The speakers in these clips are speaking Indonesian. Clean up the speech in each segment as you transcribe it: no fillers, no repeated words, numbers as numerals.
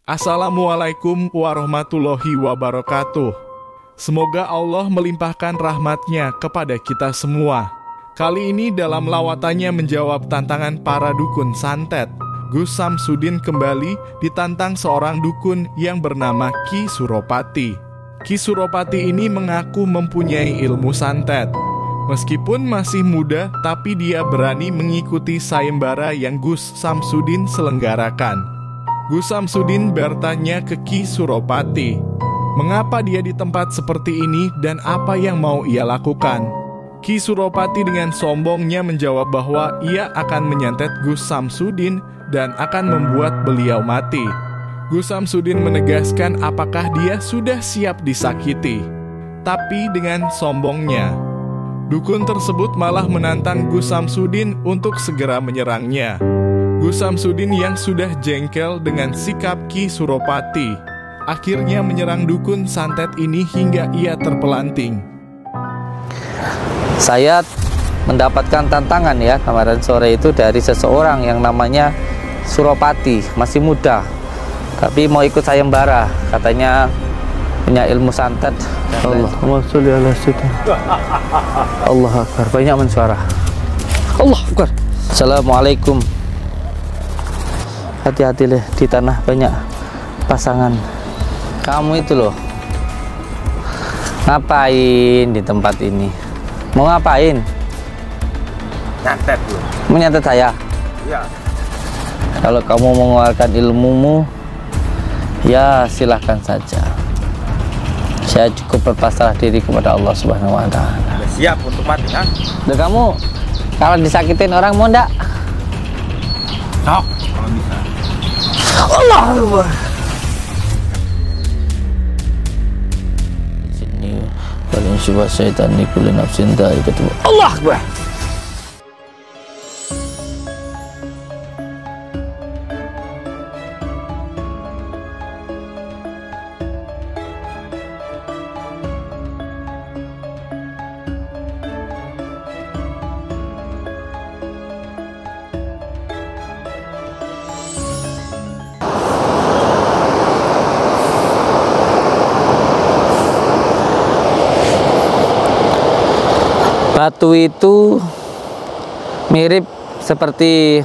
Assalamualaikum warahmatullahi wabarakatuh. Semoga Allah melimpahkan rahmat-Nya kepada kita semua. Kali ini dalam lawatannya menjawab tantangan para dukun santet, Gus Samsudin kembali ditantang seorang dukun yang bernama Ki Suropati. Ki Suropati ini mengaku mempunyai ilmu santet. Meskipun masih muda, tapi dia berani mengikuti sayembara yang Gus Samsudin selenggarakan. Gus Samsudin bertanya ke Ki Suropati, mengapa dia di tempat seperti ini dan apa yang mau ia lakukan? Ki Suropati dengan sombongnya menjawab bahwa ia akan menyantet Gus Samsudin dan akan membuat beliau mati. Gus Samsudin menegaskan apakah dia sudah siap disakiti. Tapi dengan sombongnya, dukun tersebut malah menantang Gus Samsudin untuk segera menyerangnya. Gus Samsudin yang sudah jengkel dengan sikap Ki Suropati akhirnya menyerang dukun santet ini hingga ia terpelanting. Saya mendapatkan tantangan ya kemarin sore itu dari seseorang yang namanya Suropati, masih muda, tapi mau ikut sayembara, katanya punya ilmu santet. Allahumma sholli ala sayyidina. Allah Akbar, banyak mensuara. Allah Akbar. Assalamualaikum. Hati-hati deh, di tanah banyak pasangan. Kamu itu loh, ngapain di tempat ini? Mau ngapain? Nyantet loh. Mau nyantet saya? Iya. Kalau kamu mengeluarkan ilmumu, ya silahkan saja. Saya cukup berpasrah diri kepada Allah Subhanahu wa Ta'ala. Siap untuk mati, kan? Dan kamu kalau disakitin orang mau ndak? Sok, kalau bisa. Allah Akbar. Sini paling syubhat syaitan ni kulli nafsin dha'iqatul maut. Allah Akbar. Batu itu mirip seperti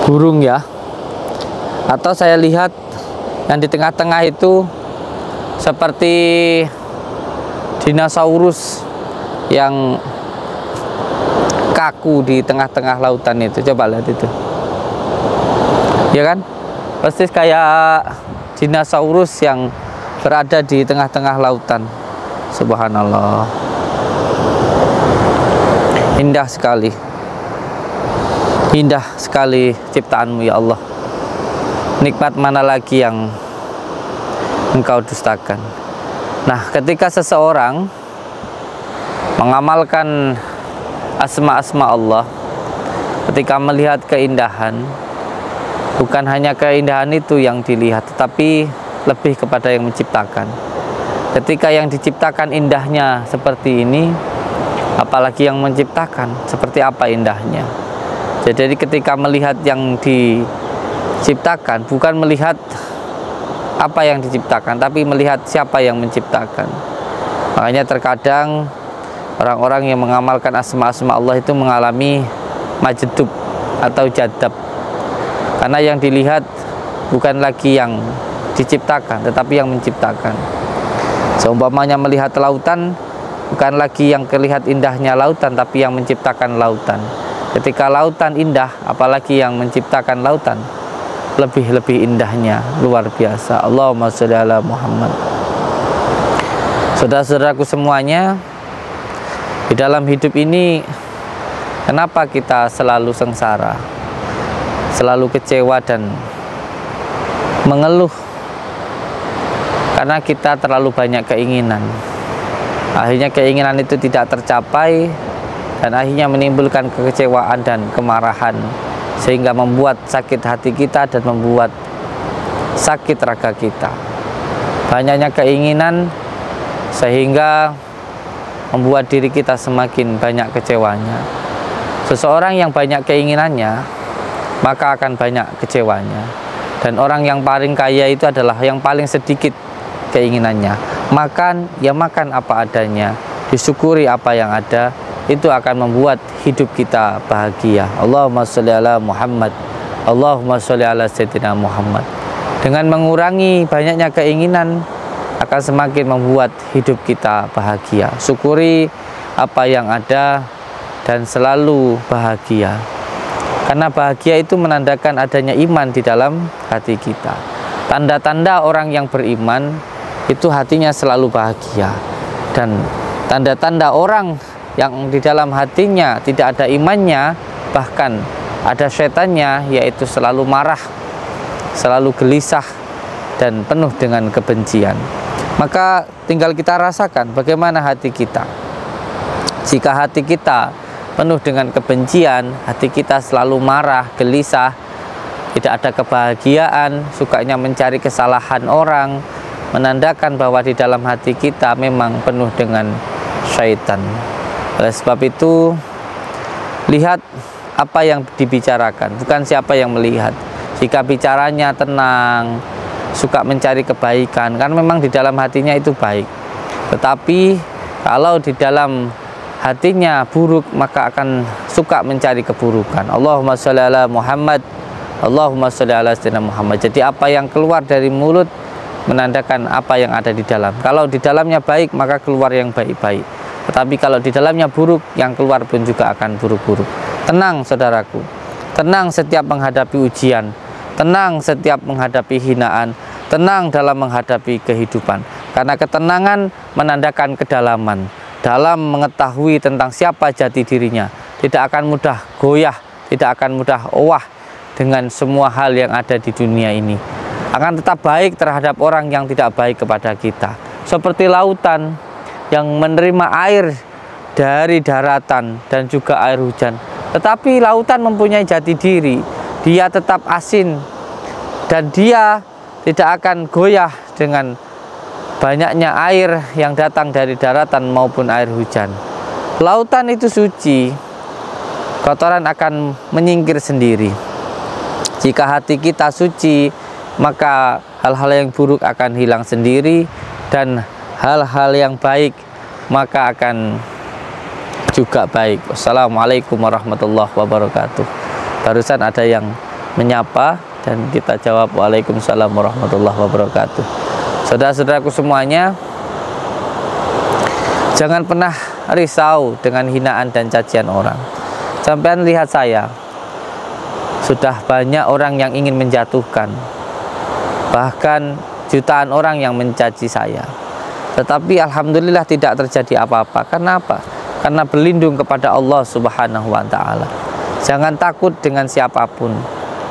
burung ya, atau saya lihat yang di tengah-tengah itu seperti dinosaurus yang kaku di tengah-tengah lautan itu. Coba lihat itu, ya kan, persis kayak dinosaurus yang berada di tengah-tengah lautan. Subhanallah. Indah sekali ciptaanmu ya Allah. Nikmat mana lagi yang engkau dustakan. Nah, ketika seseorang mengamalkan asma-asma Allah, ketika melihat keindahan, bukan hanya keindahan itu yang dilihat, tetapi lebih kepada yang menciptakan. Ketika yang diciptakan indahnya seperti ini, apalagi yang menciptakan seperti apa indahnya. Jadi ketika melihat yang diciptakan, bukan melihat apa yang diciptakan, tapi melihat siapa yang menciptakan. Makanya terkadang orang-orang yang mengamalkan asma-asma Allah itu mengalami majdub atau jadab, karena yang dilihat bukan lagi yang diciptakan, tetapi yang menciptakan. Seumpamanya melihat lautan, bukan lagi yang terlihat indahnya lautan, tapi yang menciptakan lautan. Ketika lautan indah, apalagi yang menciptakan lautan, lebih indahnya, luar biasa. Allahumma sholli ala Muhammad. Saudara-saudaraku semuanya, di dalam hidup ini, kenapa kita selalu sengsara, selalu kecewa dan mengeluh? Karena kita terlalu banyak keinginan. Akhirnya keinginan itu tidak tercapai dan akhirnya menimbulkan kekecewaan dan kemarahan, sehingga membuat sakit hati kita dan membuat sakit raga kita. Banyaknya keinginan sehingga membuat diri kita semakin banyak kecewanya. Seseorang yang banyak keinginannya, maka akan banyak kecewanya. Dan orang yang paling kaya itu adalah yang paling sedikit keinginannya. Makan, ya makan apa adanya, disyukuri apa yang ada, itu akan membuat hidup kita bahagia. Allahumma sholli ala Muhammad, Allahumma sholli ala Sayyidina Muhammad. Dengan mengurangi banyaknya keinginan akan semakin membuat hidup kita bahagia. Syukuri apa yang ada dan selalu bahagia. Karena bahagia itu menandakan adanya iman di dalam hati kita. Tanda-tanda orang yang beriman itu hatinya selalu bahagia. Dan tanda-tanda orang yang di dalam hatinya tidak ada imannya, bahkan ada setannya, yaitu selalu marah, selalu gelisah, dan penuh dengan kebencian. Maka tinggal kita rasakan bagaimana hati kita. Jika hati kita penuh dengan kebencian, hati kita selalu marah, gelisah, tidak ada kebahagiaan, sukanya mencari kesalahan orang, menandakan bahwa di dalam hati kita memang penuh dengan syaitan. Oleh sebab itu, lihat apa yang dibicarakan, bukan siapa yang melihat. Jika bicaranya tenang, suka mencari kebaikan, kan memang di dalam hatinya itu baik. Tetapi kalau di dalam hatinya buruk, maka akan suka mencari keburukan. Allahumma sholli ala Muhammad, Allahumma sholli ala Sayyidina Muhammad. Jadi apa yang keluar dari mulut menandakan apa yang ada di dalam. Kalau di dalamnya baik, maka keluar yang baik-baik. Tetapi kalau di dalamnya buruk, yang keluar pun juga akan buruk-buruk. Tenang saudaraku, tenang setiap menghadapi ujian, tenang setiap menghadapi hinaan, tenang dalam menghadapi kehidupan. Karena ketenangan menandakan kedalaman dalam mengetahui tentang siapa jati dirinya. Tidak akan mudah goyah, tidak akan mudah owah dengan semua hal yang ada di dunia ini. Akan tetap baik terhadap orang yang tidak baik kepada kita. Seperti lautan yang menerima air dari daratan dan juga air hujan. Tetapi lautan mempunyai jati diri. Dia tetap asin dan dia tidak akan goyah dengan banyaknya air yang datang dari daratan maupun air hujan. Lautan itu suci, kotoran akan menyingkir sendiri. Jika hati kita suci, maka hal-hal yang buruk akan hilang sendiri, dan hal-hal yang baik maka akan juga baik. Wassalamualaikum warahmatullahi wabarakatuh. Barusan ada yang menyapa dan kita jawab waalaikumsalam warahmatullahi wabarakatuh. Saudara-saudaraku semuanya, jangan pernah risau dengan hinaan dan cacian orang. Sampean lihat saya, sudah banyak orang yang ingin menjatuhkan, bahkan jutaan orang yang mencaci saya. Tetapi alhamdulillah tidak terjadi apa-apa. Karena apa? Karena berlindung kepada Allah Subhanahu wa ta'ala. Jangan takut dengan siapapun.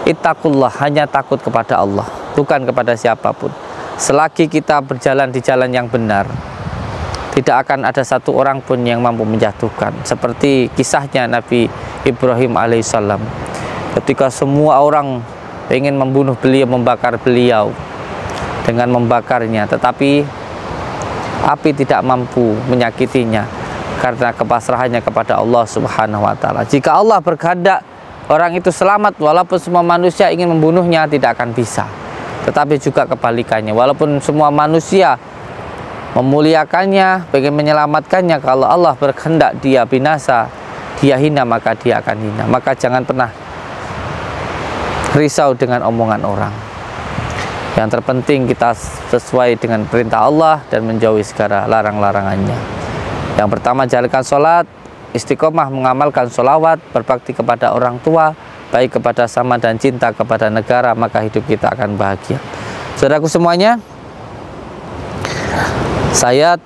Ittaqullah, hanya takut kepada Allah, bukan kepada siapapun. Selagi kita berjalan di jalan yang benar, tidak akan ada satu orang pun yang mampu menjatuhkan. Seperti kisahnya Nabi Ibrahim alaihissalam. Ketika semua orang ingin membunuh beliau, membakar beliau dengan membakarnya, tetapi api tidak mampu menyakitinya karena kepasrahannya kepada Allah Subhanahu wa ta'ala. Jika Allah berkehendak orang itu selamat, walaupun semua manusia ingin membunuhnya, tidak akan bisa. Tetapi juga kebalikannya, walaupun semua manusia memuliakannya, ingin menyelamatkannya, kalau Allah berkehendak dia binasa, dia hina, maka dia akan hina. Maka jangan pernah risau dengan omongan orang. Yang terpenting kita sesuai dengan perintah Allah dan menjauhi segala larang-larangannya. Yang pertama, jalankan sholat, istiqomah mengamalkan sholawat, berbakti kepada orang tua, baik kepada sama dan cinta kepada negara, maka hidup kita akan bahagia. Saudaraku semuanya, saya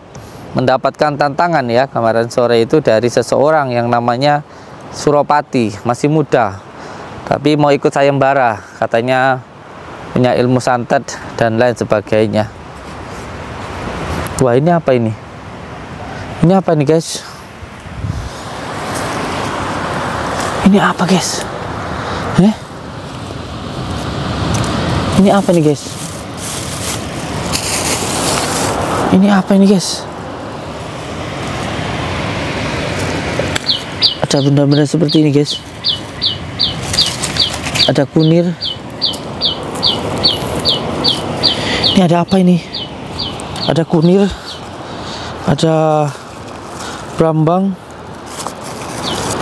mendapatkan tantangan ya kemarin sore itu dari seseorang yang namanya Suropati, masih muda, tapi mau ikut sayembara, katanya punya ilmu santet dan lain sebagainya. Wah, ini apa ini? Ini apa nih guys? Ini apa guys? Ini apa nih guys? Ini apa ini guys? Ada benda-benda seperti ini guys. Ada kunir. Ini ada apa ini? Ada kunir, ada brambang,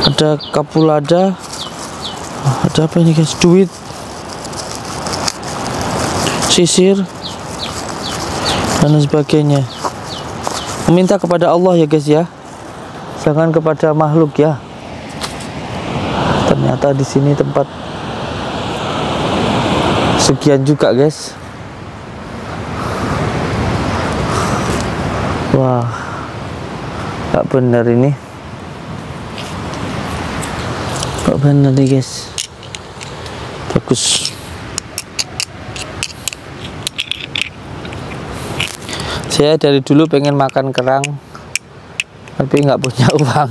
ada kapulada, ada apa ini guys? Duit, sisir, dan lain sebagainya. Meminta kepada Allah ya guys ya, jangan kepada makhluk ya. Ternyata di sini tempat sekian juga guys. Wah, gak benar ini, gak benar nih guys. Bagus. Saya dari dulu pengen makan kerang, tapi nggak punya uang.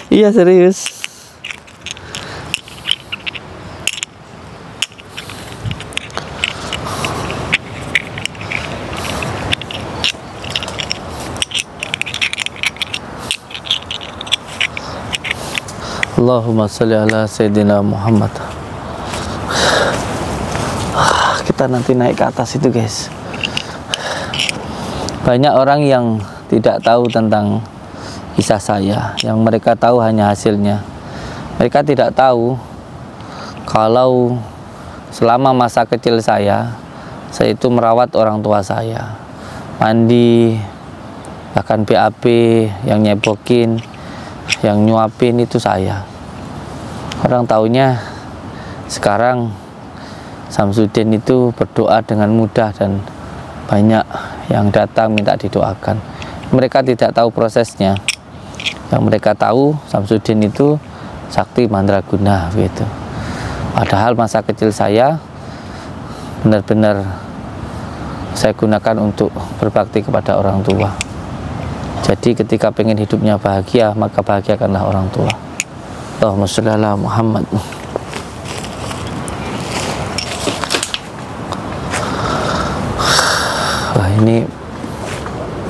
Iya serius. Allahumma sholli ala Sayyidina Muhammad. Kita nanti naik ke atas itu guys. Banyak orang yang tidak tahu tentang kisah saya, yang mereka tahu hanya hasilnya. Mereka tidak tahu kalau selama masa kecil saya itu merawat orang tua saya, mandi, bahkan BAB, yang nyebokin, yang nyuapin itu saya. Orang taunya sekarang Samsudin itu berdoa dengan mudah dan banyak yang datang minta didoakan. Mereka tidak tahu prosesnya. Yang mereka tahu Samsudin itu sakti mandraguna gitu. Padahal masa kecil saya benar-benar saya gunakan untuk berbakti kepada orang tua. Jadi ketika pengen hidupnya bahagia, maka bahagiakanlah orang tua. Allahumma sholli ala Muhammad. Wah, ini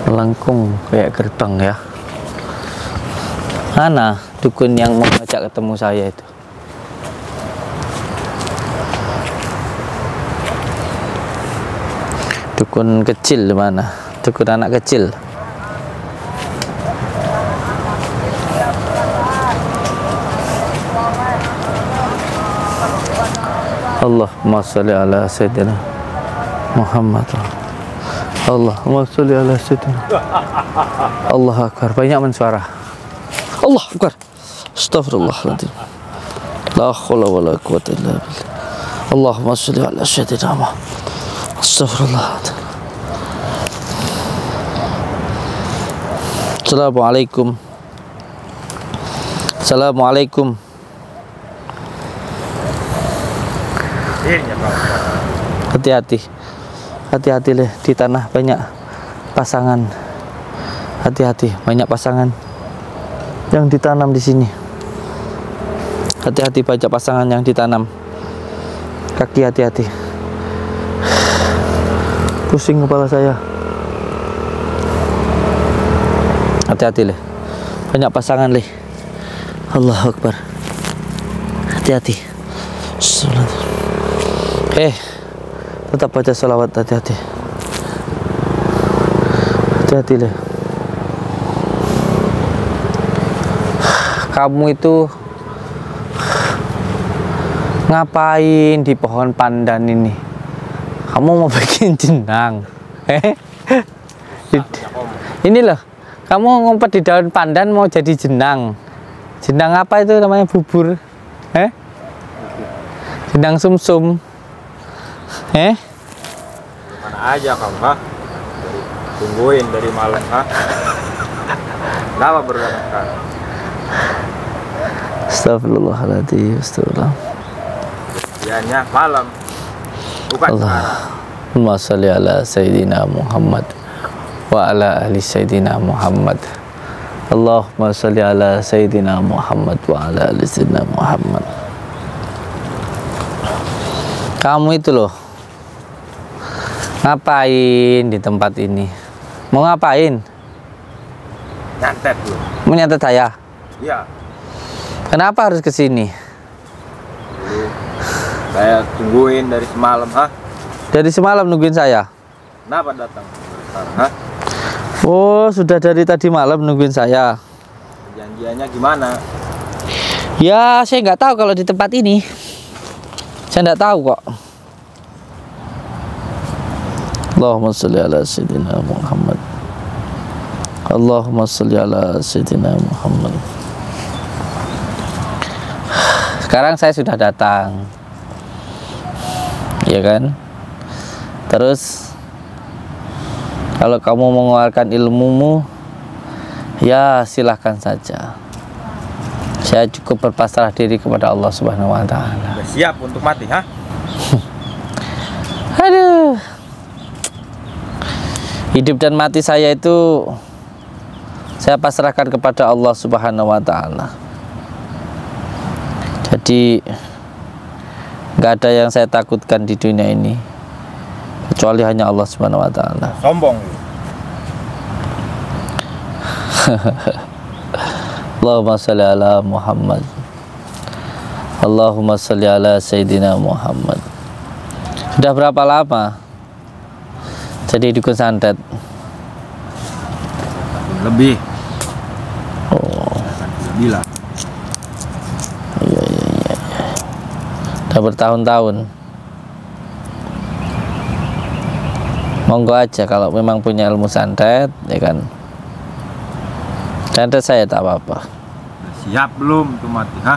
melengkung kayak gerbang ya. Mana dukun yang mau ngajak ketemu saya itu? Dukun kecil mana? Dukun anak kecil. Allahumma sholli ala Sayyidina Muhammad. Allahumma sholli ala Sayyidina. Allah Akbar. Banyak mensuara. Allah Akbar. Astagfirullahaladzim. La haula wa la quwwata illa billah. Allahumma sholli ala Sayyidina Muhammad. Astagfirullahaladzim. Assalamualaikum. Assalamualaikum. Hati-hati, hati-hati deh, di tanah banyak pasangan. Hati-hati, banyak pasangan yang ditanam di sini. Hati-hati, banyak pasangan yang ditanam. Kaki hati-hati. Pusing kepala saya. Hati-hati leh, banyak pasangan leh. Allahu Akbar. Hati-hati. Tetap baca salawat, hati-hati. Hati-hati deh. Kamu itu ngapain di pohon pandan ini? Kamu mau bikin jenang? Ini loh, kamu ngumpet di daun pandan mau jadi jenang. Jenang apa itu namanya? Bubur. Jenang sumsum. Mana aja kamu, ha? Tungguin dari malam, ha? Kenapa berangkat? Astagfirullahaladzim. Astagfirullah. Dianya malam, bukan sekarang. Allahumma sholli ala Sayyidina Muhammad wa ala ahli Sayyidina Muhammad. Allahumma sholli ala Sayyidina Muhammad wa ala ahli Sayyidina Muhammad. Kamu itu loh, ngapain di tempat ini? Mau ngapain? Nyantet lu. Mau nyantet saya? Iya. Kenapa harus ke sini? Saya tungguin dari semalam, ha? Dari semalam nungguin saya. Kenapa datang sekarang? Hah? Oh, sudah dari tadi malam nungguin saya. Perjanjiannya gimana? Ya, saya nggak tahu kalau di tempat ini. Saya nggak tahu kok. Allahumma sholli ala sayyidina Muhammad. Allahumma sholli ala sayyidina Muhammad. Sekarang saya sudah datang. Ya kan? Terus kalau kamu mengeluarkan ilmumu, ya silahkan saja. Saya cukup berpasrah diri kepada Allah Subhanahu wa Ta'ala. Udah siap untuk mati, ha? Aduh. Hidup dan mati saya itu saya pasrahkan kepada Allah Subhanahu wa Ta'ala. Jadi nggak ada yang saya takutkan di dunia ini kecuali hanya Allah Subhanahu wa Ta'ala. Sombong. Allahumma sholli ala Muhammad. Allahumma sholli ala Sayyidina Muhammad. Sudah berapa lama jadi dukun santet? Lebih. Oh, Bilang. iya. Udah bertahun-tahun. Monggo aja kalau memang punya ilmu santet, ya kan. Santet saya tak apa-apa. Udah siap belum untuk mati, ha?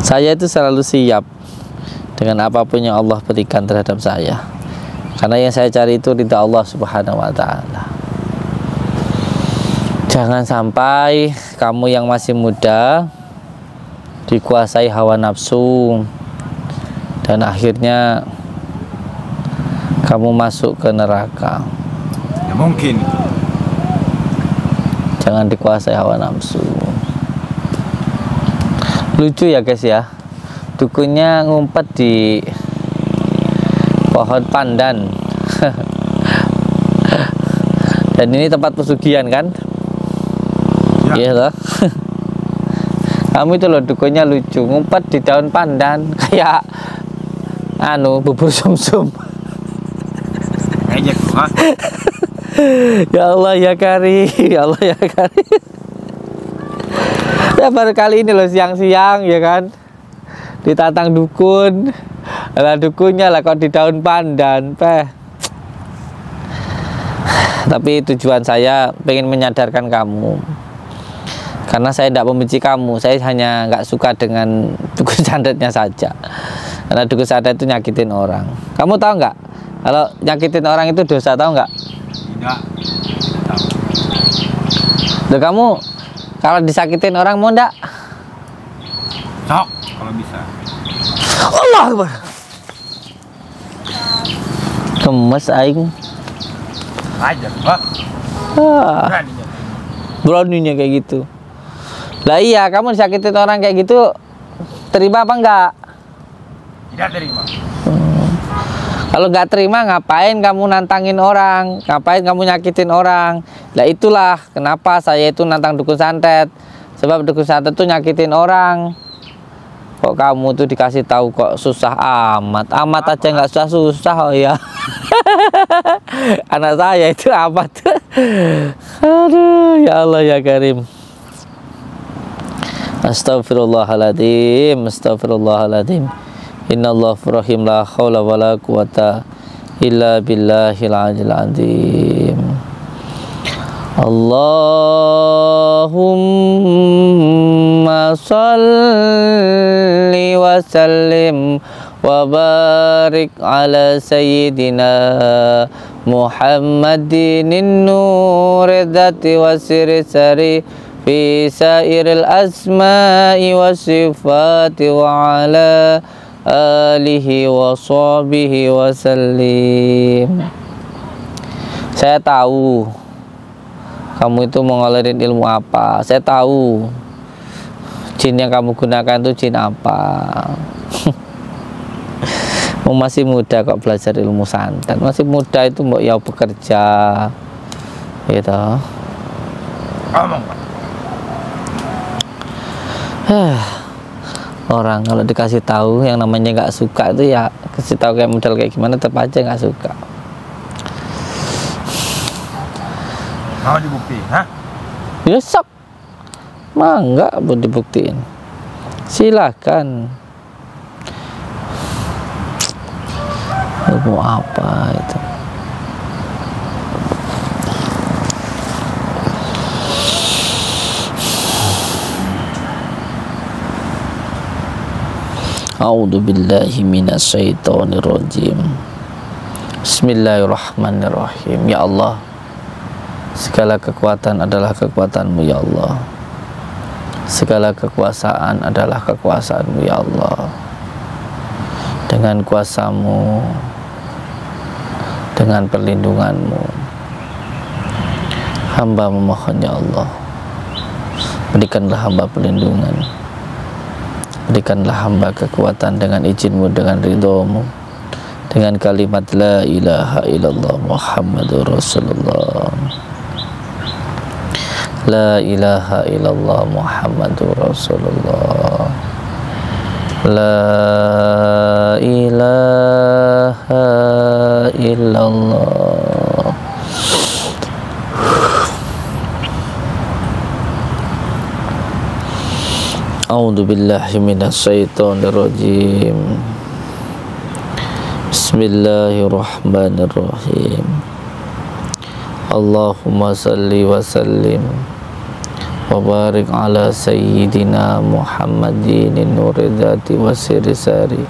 Saya itu selalu siap dengan apapun yang Allah berikan terhadap saya. Karena yang saya cari itu ridha Allah Subhanahu wa Ta'ala. Jangan sampai kamu yang masih muda dikuasai hawa nafsu dan akhirnya kamu masuk ke neraka. Ya mungkin. Jangan dikuasai hawa nafsu. Lucu ya guys ya, dukunnya ngumpet di pohon pandan. Dan ini tempat pesugihan kan? Iya toh? Kamu itu loh dukunnya lucu, ngumpet di daun pandan kayak bubur sumsum. Ejek, ha? Ya Allah ya Karim, ya Allah ya Karim. Ya baru kali ini loh siang-siang ya kan, ditantang dukun. Lah dukunnya lah kok di daun pandan, Tapi tujuan saya pengen menyadarkan kamu, karena saya tidak membenci kamu, saya hanya nggak suka dengan dukun santetnya saja. Karena dukun santet itu nyakitin orang. Kamu tahu nggak? Kalau nyakitin orang itu dosa, tahu nggak? Tidak. Tahu. Loh, kamu kalau disakitin orang mau ndak? Sok, kalau bisa. Allah Akbar. Gemes aing. Ajar, ha? Beraninya. Beraninya kayak gitu. Lah iya, kamu disakitin orang kayak gitu, terima apa enggak? Tidak terima. Kalau nggak terima, ngapain kamu nantangin orang? Ngapain kamu nyakitin orang? Lah itulah kenapa saya itu nantang dukun santet. Sebab dukun santet tuh nyakitin orang. Kok kamu tuh dikasih tahu kok susah amat? Amat aja nggak susah oh ya. Anak saya itu amat. Aduh, ya Allah ya Karim. Astagfirullahaladzim, astagfirullahaladzim. Innallaha rahim, la haula wala quwata illa billahil aliyil azim. Allahumma salli wa sallim wa barik ala sayyidina Muhammadin nuridati wa siri fi sairil asma'i wa sifati wa ala alihi wa sahbihi wa sallim. Saya tahu kamu itu mau ngalirin ilmu apa. Saya tahu jin yang kamu gunakan itu jin apa. Masih muda kok belajar ilmu santet. Masih muda itu mbok ya bekerja gitu. Ngomong, Pak. orang kalau dikasih tahu yang namanya nggak suka itu ya kasih tahu kayak model kayak gimana tetap aja nggak suka. Mau dibuktiin, hah? Ya sok, mah nggak mau dibuktiin, silakan. Mau apa itu? A'udzu billahi minasyaitonir rajim. Bismillahirrahmanirrahim. Ya Allah, segala kekuatan adalah kekuatan-Mu ya Allah. Segala kekuasaan adalah kekuasaan-Mu ya Allah. Dengan kuasa-Mu, dengan perlindungan-Mu, hamba memohon ya Allah, berikanlah hamba perlindungan, berikanlah hamba kekuatan dengan izin-Mu, dengan ridho-Mu, dengan kalimat la ilaha illallah Muhammadur Rasulullah, la ilaha illallah Muhammadur Rasulullah, la ilaha illallah. A'udzu billahi minasyaitonir rajim. Bismillahirrahmanirrahim. Allahumma salli wa sallim wa barik ala sayyidina Muhammadin nuridati wa sirisari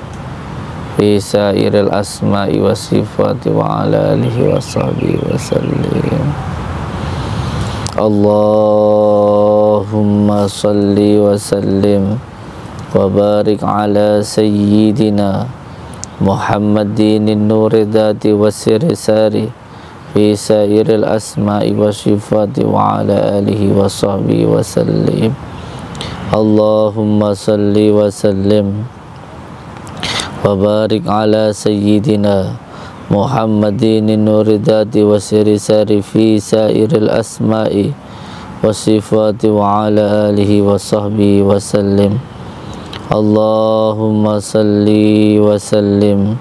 fi sairil asma'i wa sifati wa ala alihi wa sahbihi wa sallim. Allahumma salli wa sallim wa barik ala sayyidina Muhammadin nuridati wa sirisari fi sairil asma'i wa sifati wa ala alihi wa sahbihi wa sallim. Allahumma salli wa sallim wa barik ala sayyidina Muhammadin nuridati wa sirisari fi sairil asma'i wa sifati wa ala alihi wa sahbihi wa sallim. Allahumma salli wa sallim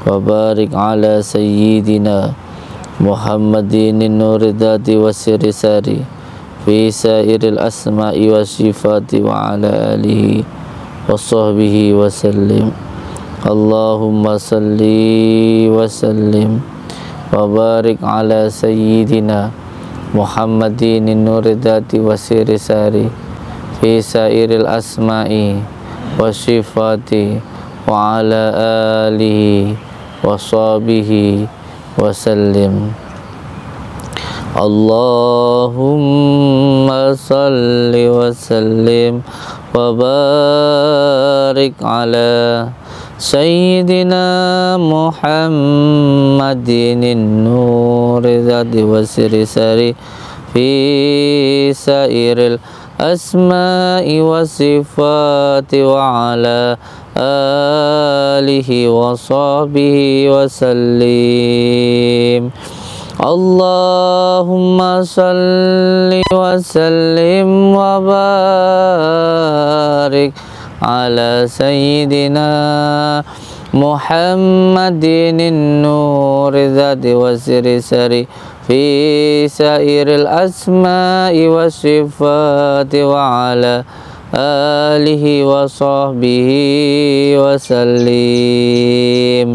wa barik ala sayyidina Muhammadin nuridati wa sirisari fi sairil asma'i wa sifati wa ala alihi wa sahbihi wa sallim. Allahumma salli wa sallim wa barik ala sayyidina Muhammadin nuridati wa sirisari fi sairil asma'i wa sifati wa ala alihi wa sahbihi wa sallim. Allahumma salli wa sallim wa barik ala sayyidina Muhammadin nuridati wa sirisari fi sairil asma'i wa sifati wa ala alihi wa sahbihi wa sallim. Allahumma salli wa sallim wa barik ala sayyidina Muhammadin nuridati wa sirisari fi sairil asma'i wa sifati wa ala alihi wa sahbihi wa sallim.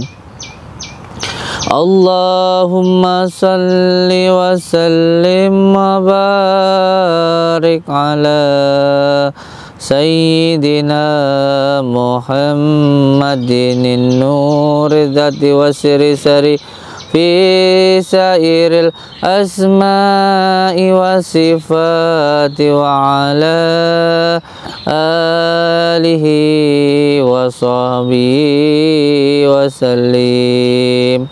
Allahumma salli wa sallim wa barik ala sayyidina Muhammadin nuridati wa sirisari fi sairil asma'i wa sifati wa ala alihi wa sahbihi wa sallim.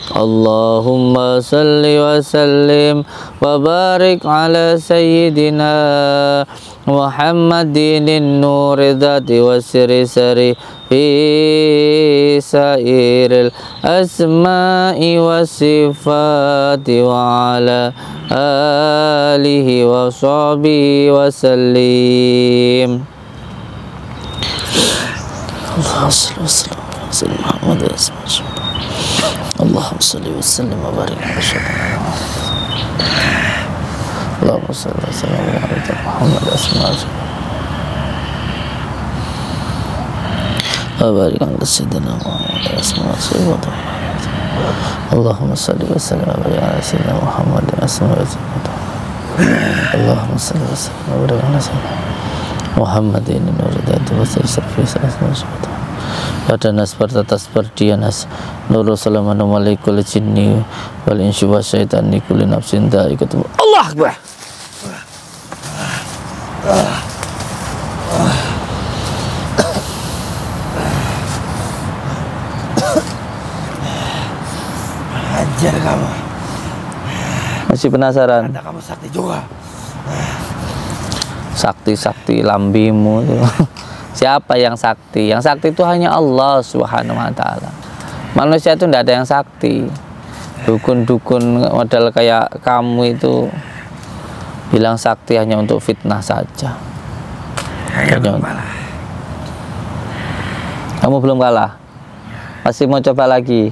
Allahumma salli wa sallim wa barik ala sayyidina Muhammadin nuridati wa sirisari fi sairil asma'i wa sifati wa ala alihi wa sahbihi wa sallim. Allahumma salli wa sallim wa barik ala sayyidina Allahumma salli wa sallim wa barik ala Muhammad wa barik ala sayyidina Muhammad. Allahumma salli wa sallim wa barik ala sayyidina Muhammad. Allahumma salli wa sallim wa barik ala sayyidina Muhammadin nuridatu wa sirfi sallallahu pada nas bertatas berdianas nurul salamanu malikul jinni wal insyi wa syaitani kulli nafsin dha'iqatul Allah Akbar. Ajar kamu. Masih penasaran? Anda kamu sakti juga. Sakti lambimu tuh. Siapa yang sakti? Yang sakti itu hanya Allah Subhanahu wa Ta'ala. Manusia itu tidak ada yang sakti. Dukun-dukun model kayak kamu itu bilang sakti hanya untuk fitnah saja. Kamu belum kalah? Masih mau coba lagi?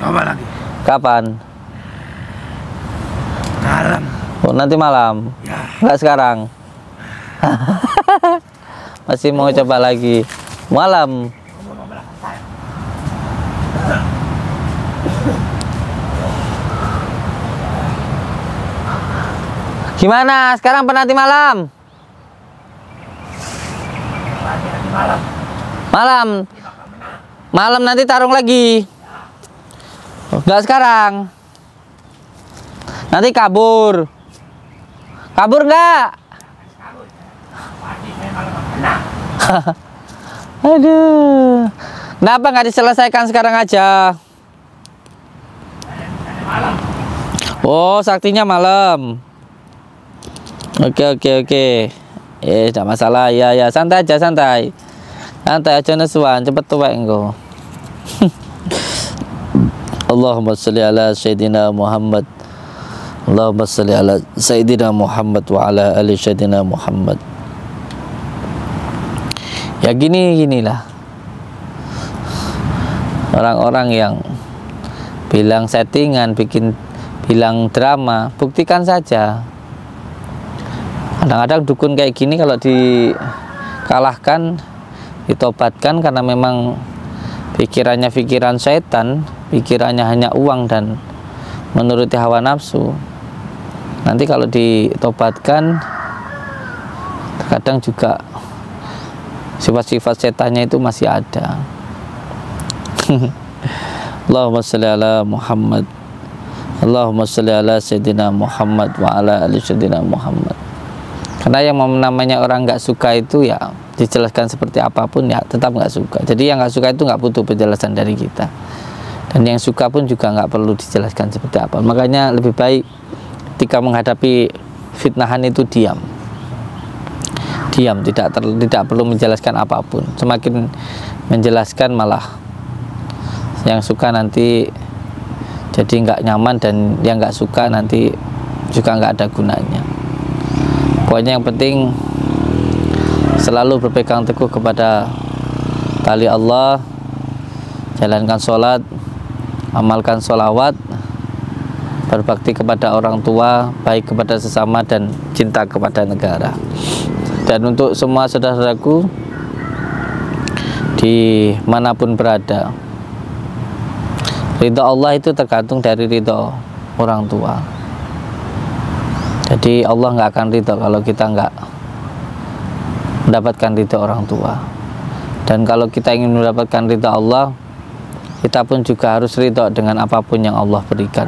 Coba lagi. Kapan? Malam. Oh, nanti malam? Ya. Enggak sekarang? Masih mau coba lagi? Malam? Gimana? Sekarang penanti malam? Malam nanti tarung lagi. Enggak sekarang. Nanti kabur. Kabur enggak? Aduh. Kenapa nggak diselesaikan sekarang aja? Oh, saktinya malam. Oke. Tidak masalah. Ya, santai aja, santai aja nesuan, cepet tuwek engko. Allahumma sholli ala sayyidina Muhammad. Allahumma sholli ala sayyidina Muhammad wa ala ali sayyidina Muhammad. Ya ginilah orang-orang yang bilang settingan, bilang drama, buktikan saja. Kadang-kadang dukun kayak gini kalau dikalahkan, ditobatkan karena memang pikirannya pikiran setan, pikirannya hanya uang dan menuruti hawa nafsu. Nanti kalau ditobatkan, kadang juga sifat-sifat setannya itu masih ada. Allahumma sholli ala Muhammad. Allahumma sholli ala sayyidina Muhammad wa ala ali sayyidina Muhammad. Karena yang namanya orang nggak suka itu ya dijelaskan seperti apapun ya tetap nggak suka. Jadi yang nggak suka itu nggak butuh penjelasan dari kita. Dan yang suka pun juga nggak perlu dijelaskan seperti apa. Makanya lebih baik ketika menghadapi fitnahan itu diam, tidak perlu menjelaskan apapun. Semakin menjelaskan malah yang suka nanti jadi nggak nyaman, dan yang nggak suka nanti juga nggak ada gunanya. Pokoknya yang penting selalu berpegang teguh kepada tali Allah, jalankan sholat, amalkan sholawat, berbakti kepada orang tua, baik kepada sesama, dan cinta kepada negara. Dan untuk semua saudara-saudaraku di manapun berada, ridho Allah itu tergantung dari ridho orang tua. Jadi Allah nggak akan ridho kalau kita nggak mendapatkan ridho orang tua. Dan kalau kita ingin mendapatkan ridho Allah, kita pun juga harus ridho dengan apapun yang Allah berikan.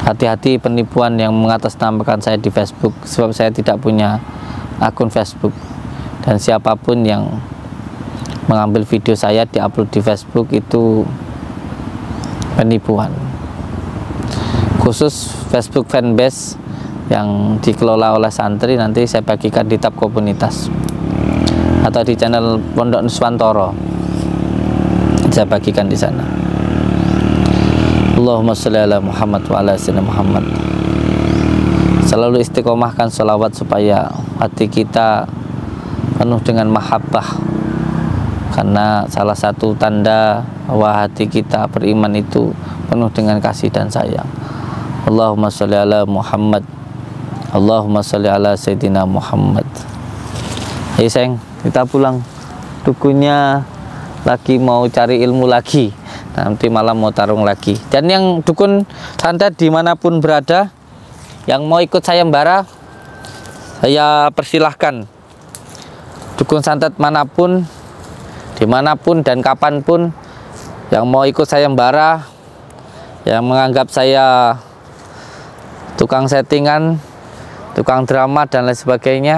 Hati-hati penipuan yang mengatasnamakan saya di Facebook, sebab saya tidak punya akun Facebook. Dan siapapun yang mengambil video saya diupload di Facebook itu penipuan. Khusus Facebook fanbase yang dikelola oleh santri, nanti saya bagikan di tab komunitas atau di channel Pondok Nuswantoro, saya bagikan di sana. Allahumma sholli ala Muhammad wa ala sayyidina Muhammad. Selalu istiqomahkan sholawat supaya hati kita penuh dengan mahabbah karena salah satu tanda bahwa hati kita beriman itu penuh dengan kasih dan sayang. Allahumma sholli ala Muhammad, Allahumma sholli ala Sayyidina Muhammad. Ayo sayang, kita pulang. Dukunnya lagi mau cari ilmu lagi, nanti malam mau tarung lagi. Dan yang dukun santet dimanapun berada, yang mau ikut sayembara, saya persilahkan. Dukun santet manapun, dimanapun dan kapanpun, yang mau ikut sayembara, yang menganggap saya tukang settingan, tukang drama dan lain sebagainya,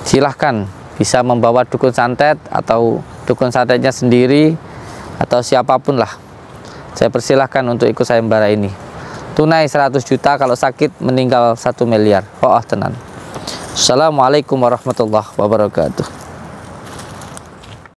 silahkan bisa membawa dukun santet atau dukun santetnya sendiri atau siapapun lah. Saya persilahkan untuk ikut sayembara ini. Tunai 100 juta, kalau sakit meninggal 1 miliar. Oh tenan. Assalamualaikum warahmatullahi wabarakatuh.